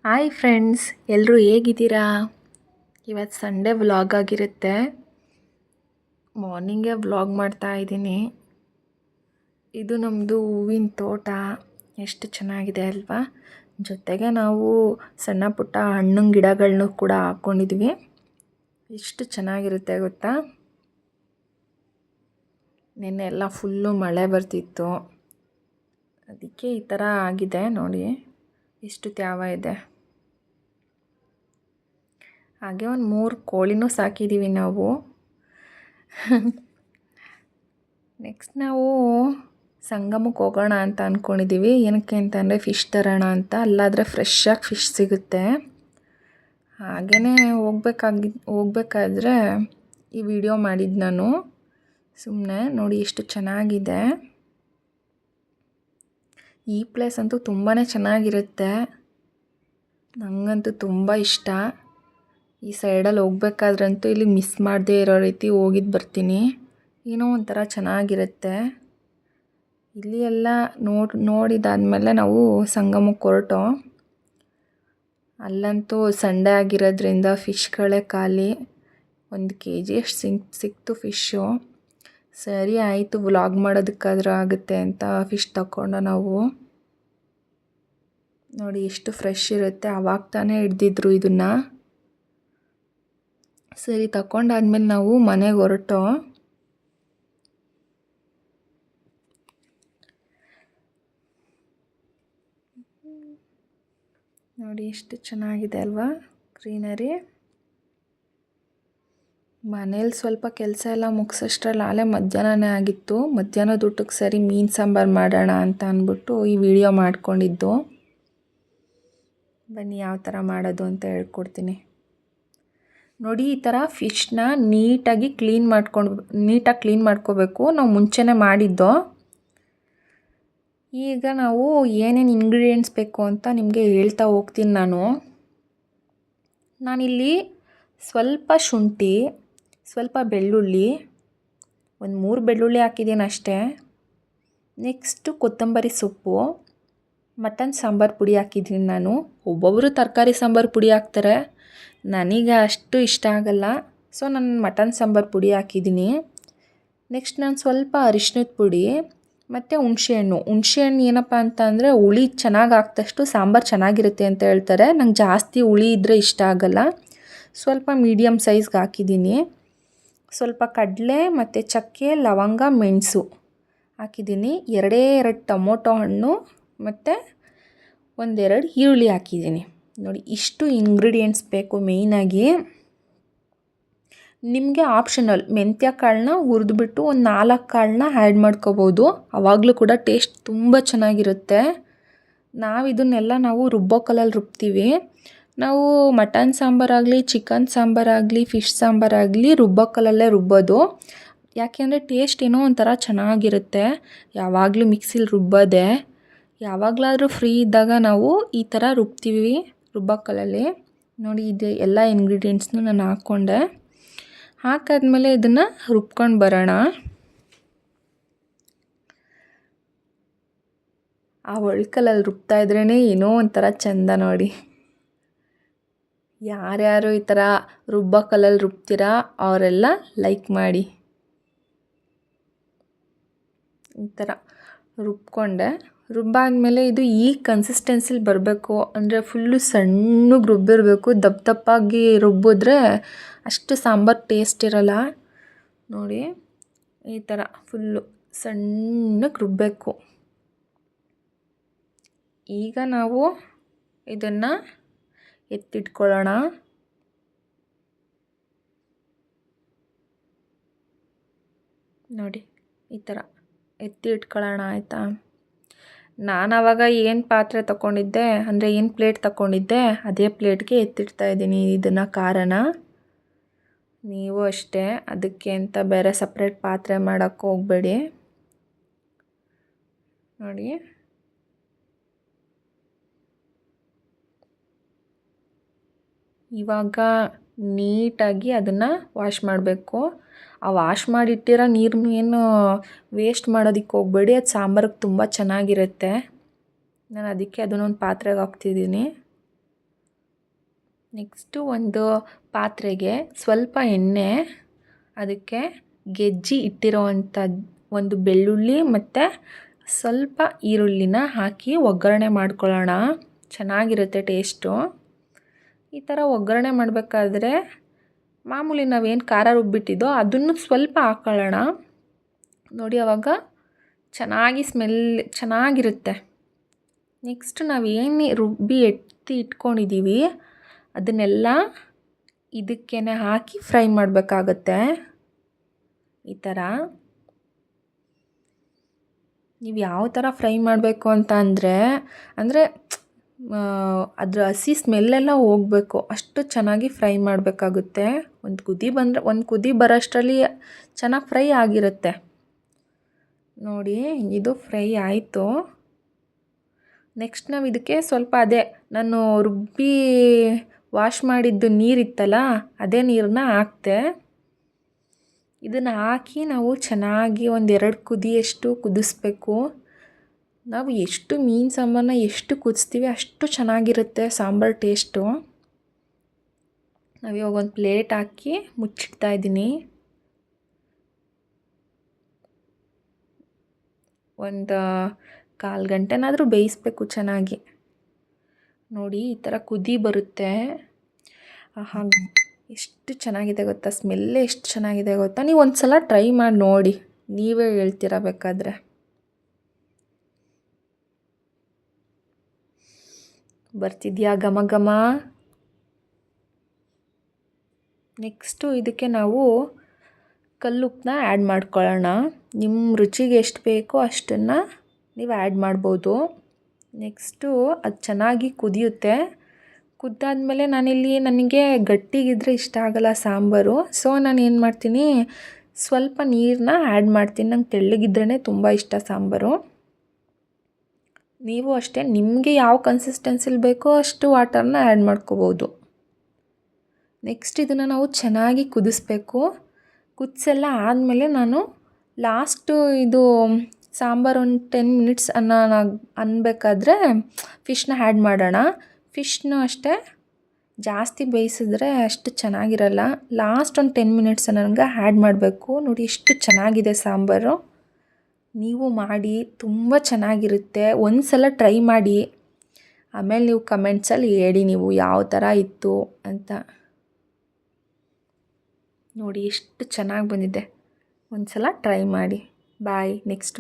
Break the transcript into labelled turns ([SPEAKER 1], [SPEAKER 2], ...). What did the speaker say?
[SPEAKER 1] Hi friends, ಎಲ್ಲರೂ ಹೇಗಿದ್ದೀರಾ? ಇವತ್ತು ಸಂಡೇ ವ್ಲಾಗ್ ಆಗಿರುತ್ತೆ. ಮಾರ್ನಿಂಗೇ ವ್ಲಾಗ್ ಮಾಡ್ತಾ ಇದ್ದೀನಿ. ಇದು ನಮ್ಮದು ಹೂವಿನ ತೋಟ. ಎಷ್ಟು ಚೆನ್ನಾಗಿದೆ ಅಲ್ವಾ? ಜೊತೆಗೆ ನಾವು ಸಣ್ಣ ಪುಟ್ಟ ಹಣ್ಣಿನ ಗಿಡಗಳನ್ನೂ ಕೂಡ ಹಾಕ್ಕೊಂಡಿದ್ವಿ. ಎಷ್ಟು ಚೆನ್ನಾಗಿರುತ್ತೆ ಗೊತ್ತಾ? ನಿನ್ನೆ ಎಲ್ಲ ಫುಲ್ಲು ಮಳೆ ಬರ್ತಿತ್ತು, ಅದಕ್ಕೆ ಈ ಥರ ಆಗಿದೆ. ನೋಡಿ ಎಷ್ಟು ತ್ಯಾವ ಇದೆ. ಹಾಗೆ ಒಂದು 3 ಕೋಳಿನೂ ಸಾಕಿದ್ದೀವಿ ನಾವು. ನೆಕ್ಸ್ಟ್ ನಾವು ಸಂಗಮಕ್ಕೆ ಹೋಗೋಣ ಅಂತ ಅಂದ್ಕೊಂಡಿದ್ದೀವಿ. ಏನಕ್ಕೆ ಅಂತಂದರೆ ಫಿಶ್ ತರೋಣ ಅಂತ. ಅಲ್ಲಾದರೆ ಫ್ರೆಶ್ಶಾಗಿ ಫಿಶ್ ಸಿಗುತ್ತೆ. ಹಾಗೆಯೇ ಹೋಗ್ಬೇಕಾದ್ರೆ ಈ ವಿಡಿಯೋ ಮಾಡಿದ್ದು ನಾನು ಸುಮ್ಮನೆ. ನೋಡಿ ಎಷ್ಟು ಚೆನ್ನಾಗಿದೆ. ಈ ಪ್ಲೇಸ್ ಅಂತೂ ತುಂಬಾ ಚೆನ್ನಾಗಿರುತ್ತೆ. ನನಗಂತೂ ತುಂಬ ಇಷ್ಟ. ಈ ಸೈಡಲ್ಲಿ ಹೋಗ್ಬೇಕಾದ್ರಂತೂ ಇಲ್ಲಿ ಮಿಸ್ ಮಾಡದೇ ಇರೋ ರೀತಿ ಹೋಗಿದ್ದು ಬರ್ತೀನಿ. ಏನೋ ಒಂಥರ ಚೆನ್ನಾಗಿರುತ್ತೆ. ಇಲ್ಲಿ ಎಲ್ಲ ನೋಡಿದಾದ್ಮೇಲೆ ನಾವು ಸಂಗಮಕ್ಕೆ ಹೊರಟು. ಅಲ್ಲಂತೂ ಸಂಡೇ ಆಗಿರೋದ್ರಿಂದ ಫಿಶ್ಗಳೇ ಖಾಲಿ. 1 kg ಅಷ್ಟು ಸಿಕ್ತು ಫಿಶ್ಶು. ಸರಿ ಆಯಿತು, ವ್ಲಾಗ್ ಮಾಡೋದಕ್ಕಾದ್ರೂ ಆಗುತ್ತೆ ಅಂತ ಫಿಶ್ ತಗೊಂಡು ನಾವು. ನೋಡಿ ಎಷ್ಟು ಫ್ರೆಶ್ ಇರುತ್ತೆ. ಆವಾಗ ತಾನೇ ಹಿಡ್ದಿದ್ರು ಇದನ್ನು. ಸರಿ ತಗೊಂಡಾದ್ಮೇಲೆ ನಾವು ಮನೆಗೆ ಹೊರಟು. ನೋಡಿ ಎಷ್ಟು ಚೆನ್ನಾಗಿದೆ ಅಲ್ವಾ ಗ್ರೀನರಿ. ಮನೇಲಿ ಸ್ವಲ್ಪ ಕೆಲಸ ಎಲ್ಲ ಮುಗಿಸೋಷ್ಟ್ರಲ್ಲಿ ಆಲೇ ಮಧ್ಯಾಹ್ನನೇ ಆಗಿತ್ತು. ಮಧ್ಯಾಹ್ನದ ಊಟಕ್ಕೆ ಸರಿ ಮೀನು ಸಾಂಬಾರು ಮಾಡೋಣ ಅಂತ ಅಂದ್ಬಿಟ್ಟು ಈ ವಿಡಿಯೋ ಮಾಡ್ಕೊಂಡಿದ್ದು. ಬನ್ನಿ ಯಾವ ಥರ ಮಾಡೋದು ಅಂತ ಹೇಳ್ಕೊಡ್ತೀನಿ. ನೋಡಿ ಈ ಥರ ಫಿಶ್ನ ನೀಟಾಗಿ ಕ್ಲೀನ್ ಮಾಡ್ಕೋಬೇಕು. ನಾವು ಮುಂಚೆನೇ ಮಾಡಿದ್ದು. ಈಗ ನಾವು ಏನೇನು ಇಂಗ್ರೀಡಿಯೆಂಟ್ಸ್ ಬೇಕು ಅಂತ ನಿಮಗೆ ಹೇಳ್ತಾ ಹೋಗ್ತೀನಿ ನಾನಿಲ್ಲಿ ಸ್ವಲ್ಪ ಶುಂಠಿ, ಸ್ವಲ್ಪ ಬೆಳ್ಳುಳ್ಳಿ, ಒಂದು 3 ಬೆಳ್ಳುಳ್ಳಿ ಹಾಕಿದ್ದೀನಿ ಅಷ್ಟೇ. ನೆಕ್ಸ್ಟು ಕೊತ್ತಂಬರಿ ಸೊಪ್ಪು, ಮಟನ್ ಸಾಂಬಾರು ಪುಡಿ ಹಾಕಿದ್ದೀನಿ ನಾನು. ಒಬ್ಬೊಬ್ಬರು ತರಕಾರಿ ಸಾಂಬಾರು ಪುಡಿ ಹಾಕ್ತಾರೆ, ನನಗೆ ಅಷ್ಟು ಇಷ್ಟ ಆಗಲ್ಲ. ಸೊ ನಾನು ಮಟನ್ ಸಾಂಬಾರು ಪುಡಿ ಹಾಕಿದ್ದೀನಿ. ನೆಕ್ಸ್ಟ್ ನಾನು ಸ್ವಲ್ಪ ಅರಿಶಿನದ ಪುಡಿ ಮತ್ತು ಹುಣಸೆಹಣ್ಣು ಏನಪ್ಪ ಅಂತ ಅಂದರೆ ಹುಳಿ ಚೆನ್ನಾಗಿ ಹಾಕಿದಷ್ಟು ಸಾಂಬಾರು ಚೆನ್ನಾಗಿರುತ್ತೆ ಅಂತ ಹೇಳ್ತಾರೆ. ನಂಗೆ ಜಾಸ್ತಿ ಹುಳಿ ಇದ್ದರೆ ಇಷ್ಟ ಆಗಲ್ಲ. ಸ್ವಲ್ಪ ಮೀಡಿಯಮ್ ಸೈಜ್ಗೆ ಹಾಕಿದ್ದೀನಿ. ಸ್ವಲ್ಪ ಕಡಲೆ ಮತ್ತು ಚಕ್ಕೆ, ಲವಂಗ, ಮೆಣಸು ಹಾಕಿದ್ದೀನಿ. 2 ಟೊಮೊಟೊ ಹಣ್ಣು ಮತ್ತು 1-2 ಈರುಳ್ಳಿ ಹಾಕಿದ್ದೀನಿ. ನೋಡಿ ಇಷ್ಟು ಇಂಗ್ರೀಡಿಯೆಂಟ್ಸ್ ಬೇಕು ಮೇಯ್ನಾಗಿ. ನಿಮಗೆ ಆಪ್ಷನಲ್ ಮೆಂತ್ಯ ಕಾಳನ್ನ ಹುರಿದ್ಬಿಟ್ಟು ಒಂದು 4 ಕಾಳನ್ನ ಆ್ಯಡ್ ಮಾಡ್ಕೋಬೋದು. ಆವಾಗಲೂ ಕೂಡ ಟೇಸ್ಟ್ ತುಂಬ ಚೆನ್ನಾಗಿರುತ್ತೆ. ನಾವು ರುಬ್ಬೋ ಕಲ್ಲಲ್ಲಿ ರುಬ್ತೀವಿ. ನಾವು ಮಟನ್ ಸಾಂಬಾರಾಗಲಿ, ಚಿಕನ್ ಸಾಂಬಾರಾಗಲಿ, ಫಿಶ್ ಸಾಂಬಾರಾಗಲಿ ರುಬ್ಬೋ ಕಲ್ಲಲ್ಲೇ ರುಬ್ಬೋದು. ಯಾಕೆಂದರೆ ಟೇಸ್ಟ್ ಏನೋ ಒಂಥರ ಚೆನ್ನಾಗಿರುತ್ತೆ. ಯಾವಾಗಲೂ ಮಿಕ್ಸಿಲಿ ರುಬ್ಬೋದೆ. ಯಾವಾಗಲಾದರೂ ಫ್ರೀ ಇದ್ದಾಗ ನಾವು ಈ ಥರ ರುಬ್ತೀವಿ ರುಬ್ಬೋ ಕಲ್ಲಲ್ಲಿ. ನೋಡಿ ಇದು ಎಲ್ಲ ಇಂಗ್ರೀಡಿಯೆಂಟ್ಸ್ನು ನಾನು ಹಾಕಾದ್ಮೇಲೆ ಇದನ್ನು ರುಬ್ಕೊಂಡು ಬರೋಣ. ಆ ಒಳ್ಕಲ್ಲಲ್ಲಿ ರುಬ್ತಾ ಇದ್ರೇ ಏನೋ ಒಂಥರ ಚೆಂದ ನೋಡಿ. ಯಾರ್ಯಾರು ಈ ಥರ ರುಬ್ಬೋ ಕಲ್ಲಲ್ಲಿ ರುಬ್ತೀರಾ ಅವರೆಲ್ಲ ಲೈಕ್ ಮಾಡಿ. ಈ ಥರ ರುಬ್ಬಾದ್ಮೇಲೆ ಇದು ಈ ಕನ್ಸಿಸ್ಟೆನ್ಸಿಲಿ ಬರಬೇಕು. ಅಂದರೆ ಫುಲ್ಲು ಸಣ್ಣಗೆ ರುಬ್ಬಿರಬೇಕು. ದಪ್ಪಾಗಿ ರುಬ್ಬಿದ್ರೆ ಅಷ್ಟು ಸಾಂಬಾರು ಟೇಸ್ಟ್ ಇರಲ್ಲ. ನೋಡಿ ಈ ಥರ ಫುಲ್ಲು ಸಣ್ಣಗೆ ರುಬ್ಬಬೇಕು. ಈಗ ನಾವು ಇದನ್ನು ಎತ್ತಿಟ್ಕೊಳ್ಳೋಣ. ನೋಡಿ ಈ ಥರ ಎತ್ತಿಟ್ಕೊಳ್ಳೋಣ ಆಯಿತಾ. ನಾನು ಆವಾಗ ಏನು ಪಾತ್ರೆ ತಗೊಂಡಿದ್ದೆ, ಅಂದರೆ ಏನು ಪ್ಲೇಟ್ ತಗೊಂಡಿದ್ದೆ ಅದೇ ಪ್ಲೇಟ್ಗೆ ಎತ್ತಿಡ್ತಾ ಇದ್ದೀನಿ ಇದನ್ನು ಖಾರನ. ನೀವು ಅಷ್ಟೇ, ಅದಕ್ಕೆ ಅಂತ ಬೇರೆ ಸಪ್ರೇಟ್ ಪಾತ್ರೆ ಮಾಡೋಕ್ಕೆ ಹೋಗಬೇಡಿ. ನೋಡಿ ಇವಾಗ ನೀಟಾಗಿ ಅದನ್ನು ವಾಶ್ ಮಾಡಬೇಕು. ಆ ವಾಶ್ ಮಾಡಿಟ್ಟಿರೋ ನೀರನ್ನು ಏನು ವೇಸ್ಟ್ ಮಾಡೋದಕ್ಕೆ ಹೋಗಬೇಡಿ. ಅದು ಸಾಂಬಾರಿಗೆ ತುಂಬ ಚೆನ್ನಾಗಿರುತ್ತೆ. ನಾನು ಅದಕ್ಕೆ ಅದನ್ನೊಂದು ಪಾತ್ರೆಗೆ ಹಾಕ್ತಿದ್ದೀನಿ. ನೆಕ್ಸ್ಟು ಒಂದು ಪಾತ್ರೆಗೆ ಸ್ವಲ್ಪ ಎಣ್ಣೆ, ಅದಕ್ಕೆ ಗೆಜ್ಜಿ ಇಟ್ಟಿರೋವಂಥ ಒಂದು ಬೆಳ್ಳುಳ್ಳಿ ಮತ್ತು ಸ್ವಲ್ಪ ಈರುಳ್ಳಿನ ಹಾಕಿ ಒಗ್ಗರಣೆ ಮಾಡ್ಕೊಳ್ಳೋಣ. ಚೆನ್ನಾಗಿರುತ್ತೆ ಟೇಸ್ಟು. ಈ ಥರ ಒಗ್ಗರಣೆ ಮಾಡಬೇಕಾದ್ರೆ ಮಾಮೂಲಿ ನಾವೇನು ಖಾರ ರುಬ್ಬಿಟ್ಟಿದ್ದೋ ಅದನ್ನು ಸ್ವಲ್ಪ ಹಾಕ್ಕೊಳ್ಳೋಣ. ನೋಡಿ ಆವಾಗ ಚೆನ್ನಾಗಿ ಸ್ಮೆಲ್ ಚೆನ್ನಾಗಿರುತ್ತೆ. ನೆಕ್ಸ್ಟ್ ನಾವೇನು ರುಬ್ಬಿ ಎತ್ತಿ ಇಟ್ಕೊಂಡಿದ್ದೀವಿ ಅದನ್ನೆಲ್ಲ ಇದಕ್ಕೇ ಹಾಕಿ ಫ್ರೈ ಮಾಡಬೇಕಾಗತ್ತೆ. ಈ ಥರ ನೀವು ಯಾವ ಥರ ಫ್ರೈ ಮಾಡಬೇಕು ಅಂತ ಅಂದರೆ ಅದರ ಹಸಿ ಸ್ಮೆಲ್ಲೆಲ್ಲ ಹೋಗಬೇಕು, ಅಷ್ಟು ಚೆನ್ನಾಗಿ ಫ್ರೈ ಮಾಡಬೇಕಾಗುತ್ತೆ. ಒಂದು ಕುದಿ ಬರೋಷ್ಟರಲ್ಲಿ ಚೆನ್ನಾಗಿ ಫ್ರೈ ಆಗಿರುತ್ತೆ. ನೋಡಿ ಇದು ಫ್ರೈ ಆಯಿತು. ನೆಕ್ಸ್ಟ್ ನಾವು ಇದಕ್ಕೆ ಸ್ವಲ್ಪ ನಾನು ರುಬ್ಬಿ ವಾಶ್ ಮಾಡಿದ್ದು ನೀರಿತ್ತಲ್ಲ ಅದೇ ನೀರನ್ನ ಹಾಕ್ತೆ. ಇದನ್ನು ಹಾಕಿ ನಾವು ಚೆನ್ನಾಗಿ 1-2 ಕುದಿಯಷ್ಟು ಕುದಿಸ್ಬೇಕು. ನಾವು ಎಷ್ಟು ಮೀನು ಸಾಂಬಾರನ್ನ ಎಷ್ಟು ಕುದಿಸ್ತೀವಿ ಅಷ್ಟು ಚೆನ್ನಾಗಿರುತ್ತೆ ಸಾಂಬಾರು ಟೇಸ್ಟು. ನಾವಿವಾಗ ಒಂದು ಪ್ಲೇಟ್ ಹಾಕಿ ಮುಚ್ಚಿಡ್ತಾ ಇದ್ದೀನಿ. ಒಂದು 1/4 ಗಂಟೆನಾದರೂ ಬೇಯಿಸ್ಬೇಕು ಚೆನ್ನಾಗಿ. ನೋಡಿ ಈ ಥರ ಕುದಿ ಬರುತ್ತೆ. ಹಾಗೆ ಎಷ್ಟು ಚೆನ್ನಾಗಿದೆ ಗೊತ್ತಾ, ಸ್ಮೆಲ್ಲೇ ಎಷ್ಟು ಚೆನ್ನಾಗಿದೆ ಗೊತ್ತಾ. ನೀವು ಒಂದು ಸಲ ಟ್ರೈ ಮಾಡಿ ನೋಡಿ, ನೀವೇ ಹೇಳ್ತೀರಾ ಬೇಕಾದರೆ. ಬರ್ತಿದ್ಯಾ ಘಮ ಘಮ. ನೆಕ್ಸ್ಟು ಇದಕ್ಕೆ ನಾವು ಕಲ್ಲುಪ್ಪನ್ನ ಆ್ಯಡ್ ಮಾಡ್ಕೊಳ್ಳೋಣ. ನಿಮ್ಮ ರುಚಿಗೆ ಎಷ್ಟು ಬೇಕೋ ಅಷ್ಟನ್ನು ನೀವು ಆ್ಯಡ್ ಮಾಡ್ಬೋದು. ನೆಕ್ಸ್ಟು ಅದು ಚೆನ್ನಾಗಿ ಕುದಿಯುತ್ತೆ. ಕುದ್ದಾದ್ಮೇಲೆ ನನಗೆ ಗಟ್ಟಿಗಿದ್ರೆ ಇಷ್ಟ ಆಗಲ್ಲ ಸಾಂಬಾರು. ಸೊ ನಾನು ಏನು ಮಾಡ್ತೀನಿ, ಸ್ವಲ್ಪ ನೀರನ್ನ ಆ್ಯಡ್ ಮಾಡ್ತೀನಿ. ನಂಗೆ ತೆಳ್ಳಗಿದ್ರೇ ತುಂಬ ಇಷ್ಟ ಸಾಂಬಾರು. ನೀವು ಅಷ್ಟೇ ನಿಮಗೆ ಯಾವ ಕನ್ಸಿಸ್ಟೆನ್ಸಿಲಿ ಬೇಕೋ ಅಷ್ಟು ವಾಟರ್ನ ಆ್ಯಡ್ ಮಾಡ್ಕೋಬೋದು. ನೆಕ್ಸ್ಟ್ ಇದನ್ನು ನಾವು ಚೆನ್ನಾಗಿ ಕುದಿಸ್ಬೇಕು. ಕುದಿಸೆಲ್ಲ ಆದಮೇಲೆ ನಾನು ಲಾಸ್ಟು ಇದು ಸಾಂಬಾರು ಒಂದು 10 ಮಿನಿಟ್ಸ್ ಅನ್ಬೇಕಾದ್ರೆ ಫಿಶ್ನ ಆ್ಯಡ್ ಮಾಡೋಣ. ಫಿಶ್ನು ಅಷ್ಟೇ ಜಾಸ್ತಿ ಬೇಯಿಸಿದ್ರೆ ಅಷ್ಟು ಚೆನ್ನಾಗಿರಲ್ಲ. ಲಾಸ್ಟ್ ಒಂದು 10 ಮಿನಿಟ್ಸ್ ನನಗೆ ಆ್ಯಡ್ ಮಾಡಬೇಕು. ನೋಡಿ ಎಷ್ಟು ಚೆನ್ನಾಗಿದೆ ಸಾಂಬಾರು. ನೀವು ಮಾಡಿ, ತುಂಬ ಚೆನ್ನಾಗಿರುತ್ತೆ. ಒಂದು ಸಲ ಟ್ರೈ ಮಾಡಿ, ಆಮೇಲೆ ನೀವು ಕಮೆಂಟ್ಸಲ್ಲಿ ಹೇಳಿ ನೀವು ಯಾವ ಥರ ಇತ್ತು ಅಂತ. ನೋಡಿ ಎಷ್ಟು ಚೆನ್ನಾಗಿ ಬಂದಿದೆ. ಒಂದು ಸಲ ಟ್ರೈ ಮಾಡಿ. ಬಾಯ್. ನೆಕ್ಸ್ಟ್